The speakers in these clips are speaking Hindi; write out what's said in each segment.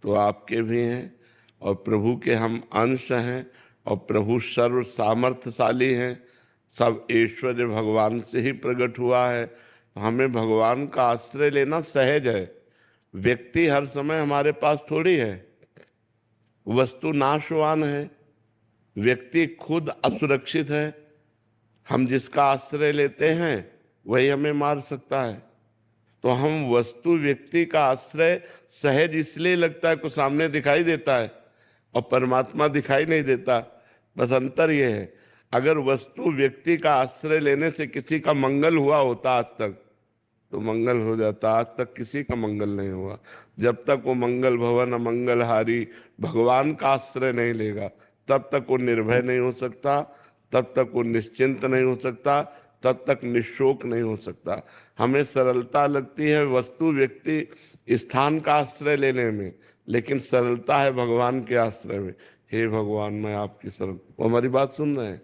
तो आपके भी हैं और प्रभु के हम अंश हैं और प्रभु सर्व सामर्थ्यशाली हैं। सब ऐश्वर्य भगवान से ही प्रकट हुआ है। हमें भगवान का आश्रय लेना सहज है। व्यक्ति हर समय हमारे पास थोड़ी है, वस्तु नाशवान है, व्यक्ति खुद असुरक्षित है। हम जिसका आश्रय लेते हैं वही हमें मार सकता है। तो हम वस्तु व्यक्ति का आश्रय सहज इसलिए लगता है, को सामने दिखाई देता है और परमात्मा दिखाई नहीं देता। बस अंतर यह है, अगर वस्तु व्यक्ति का आश्रय लेने से किसी का मंगल हुआ होता आज तक तो मंगल हो जाता। आज तक किसी का मंगल नहीं हुआ। जब तक वो मंगल भवन अमंगलहारी भगवान का आश्रय नहीं लेगा तब तक वो निर्भय नहीं हो सकता, तब तक वो निश्चिंत नहीं हो सकता, तब तक निशोक नहीं हो सकता। हमें सरलता लगती है वस्तु व्यक्ति स्थान का आश्रय लेने में, लेकिन सरलता है भगवान के आश्रय में। हे भगवान मैं आपकी शरण। वो हमारी बात सुन रहे हैं,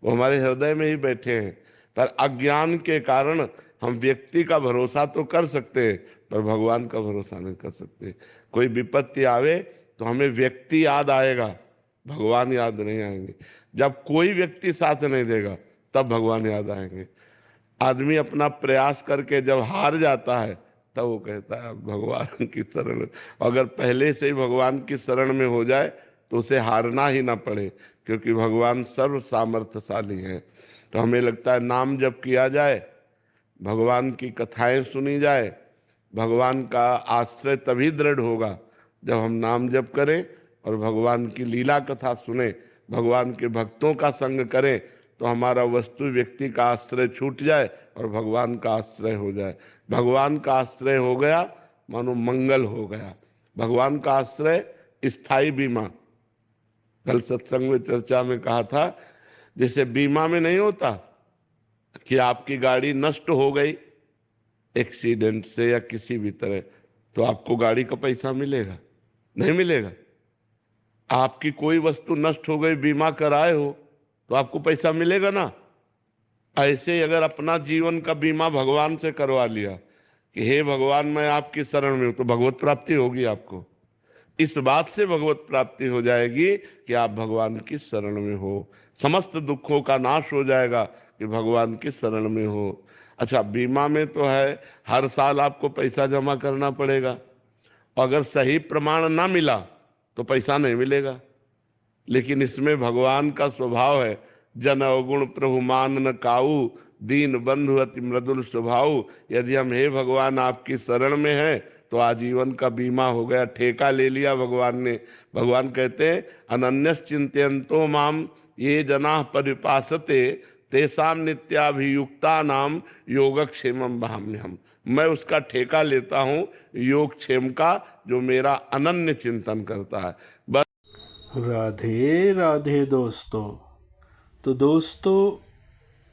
वो हमारे हृदय में ही बैठे हैं। पर अज्ञान के कारण हम व्यक्ति का भरोसा तो कर सकते हैं पर भगवान का भरोसा नहीं कर सकते। कोई विपत्ति आवे तो हमें व्यक्ति याद आएगा, भगवान याद नहीं आएंगे। जब कोई व्यक्ति साथ नहीं देगा तब भगवान याद आएंगे। आदमी अपना प्रयास करके जब हार जाता है तब वो कहता है भगवान की शरण। अगर पहले से ही भगवान की शरण में हो जाए तो उसे हारना ही ना पड़े, क्योंकि भगवान सर्व सामर्थ्यशाली है। तो हमें लगता है नाम जप किया जाए, भगवान की कथाएं सुनी जाए, भगवान का आश्रय तभी दृढ़ होगा जब हम नाम जप करें और भगवान की लीला कथा सुने, भगवान के भक्तों का संग करें। तो हमारा वस्तु व्यक्ति का आश्रय छूट जाए और भगवान का आश्रय हो जाए। भगवान का आश्रय हो गया मानो मंगल हो गया। भगवान का आश्रय स्थायी बीमा। कल सत्संग में चर्चा में कहा था, जैसे बीमा में नहीं होता कि आपकी गाड़ी नष्ट हो गई एक्सीडेंट से या किसी भी तरह, तो आपको गाड़ी का पैसा मिलेगा? नहीं मिलेगा। आपकी कोई वस्तु नष्ट हो गई, बीमा कराए हो तो आपको पैसा मिलेगा ना। ऐसे अगर अपना जीवन का बीमा भगवान से करवा लिया कि हे भगवान मैं आपकी शरण में हूं, तो भगवत प्राप्ति होगी आपको। इस बात से भगवत प्राप्ति हो जाएगी कि आप भगवान की शरण में हो। समस्त दुखों का नाश हो जाएगा कि भगवान की शरण में हो। अच्छा, बीमा में तो है हर साल आपको पैसा जमा करना पड़ेगा, अगर सही प्रमाण ना मिला तो पैसा नहीं मिलेगा। लेकिन इसमें भगवान का स्वभाव है, जन अवगुण प्रभु मान न काऊ, दीन बंधु अति मृदुल स्वभाव। यदि हम हे भगवान आपकी शरण में हैं तो आजीवन का बीमा हो गया, ठेका ले लिया भगवान ने। भगवान कहते हैं अनन्यस चिंतयन्तो माम ये जना परिपासते तेसाम नित्याभियुक्ता नाम योगक्षेमम वहाम्यहम्। मैं उसका ठेका लेता हूँ योगक्षेम का, जो मेरा अनन्य चिंतन करता है। बस। राधे राधे दोस्तों। तो दोस्तों,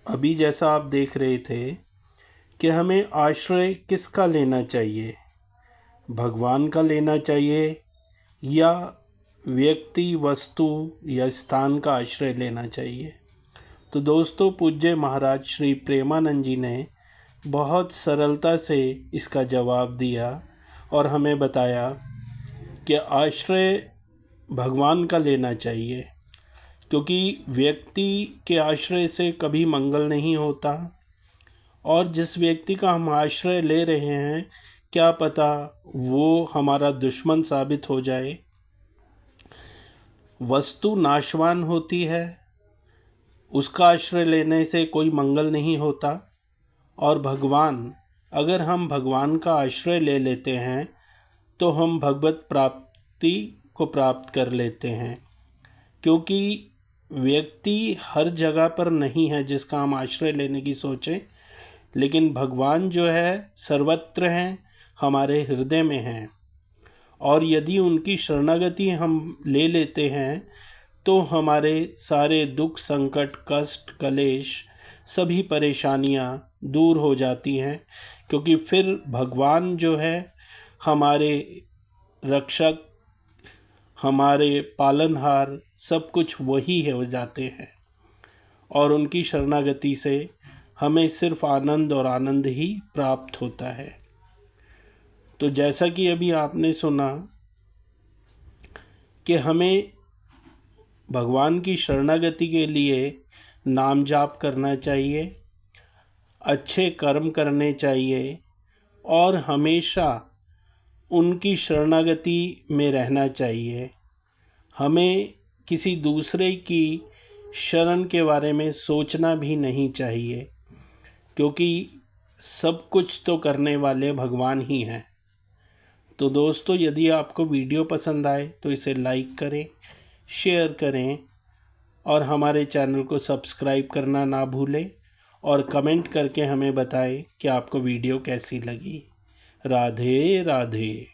अभी जैसा आप देख रहे थे कि हमें आश्रय किसका लेना चाहिए, भगवान का लेना चाहिए या व्यक्ति वस्तु या स्थान का आश्रय लेना चाहिए। तो दोस्तों, पूज्य महाराज श्री प्रेमानंद जी ने बहुत सरलता से इसका जवाब दिया और हमें बताया कि आश्रय भगवान का लेना चाहिए, क्योंकि व्यक्ति के आश्रय से कभी मंगल नहीं होता। और जिस व्यक्ति का हम आश्रय ले रहे हैं, क्या पता वो हमारा दुश्मन साबित हो जाए। वस्तु नाशवान होती है, उसका आश्रय लेने से कोई मंगल नहीं होता। और भगवान, अगर हम भगवान का आश्रय ले लेते हैं तो हम भगवत प्राप्ति को प्राप्त कर लेते हैं, क्योंकि व्यक्ति हर जगह पर नहीं है जिसका हम आश्रय लेने की सोचें, लेकिन भगवान जो है सर्वत्र हैं, हमारे हृदय में हैं। और यदि उनकी शरणागति हम ले लेते हैं तो हमारे सारे दुख संकट कष्ट कलेश सभी परेशानियां दूर हो जाती हैं, क्योंकि फिर भगवान जो है हमारे रक्षक, हमारे पालनहार, सब कुछ वही हो जाते हैं। और उनकी शरणागति से हमें सिर्फ आनंद और आनंद ही प्राप्त होता है। तो जैसा कि अभी आपने सुना कि हमें भगवान की शरणागति के लिए नाम जाप करना चाहिए, अच्छे कर्म करने चाहिए और हमेशा उनकी शरणागति में रहना चाहिए। हमें किसी दूसरे की शरण के बारे में सोचना भी नहीं चाहिए, क्योंकि सब कुछ तो करने वाले भगवान ही हैं। तो दोस्तों, यदि आपको वीडियो पसंद आए तो इसे लाइक करें, शेयर करें और हमारे चैनल को सब्सक्राइब करना ना भूलें और कमेंट करके हमें बताएं कि आपको वीडियो कैसी लगी। राधे राधे।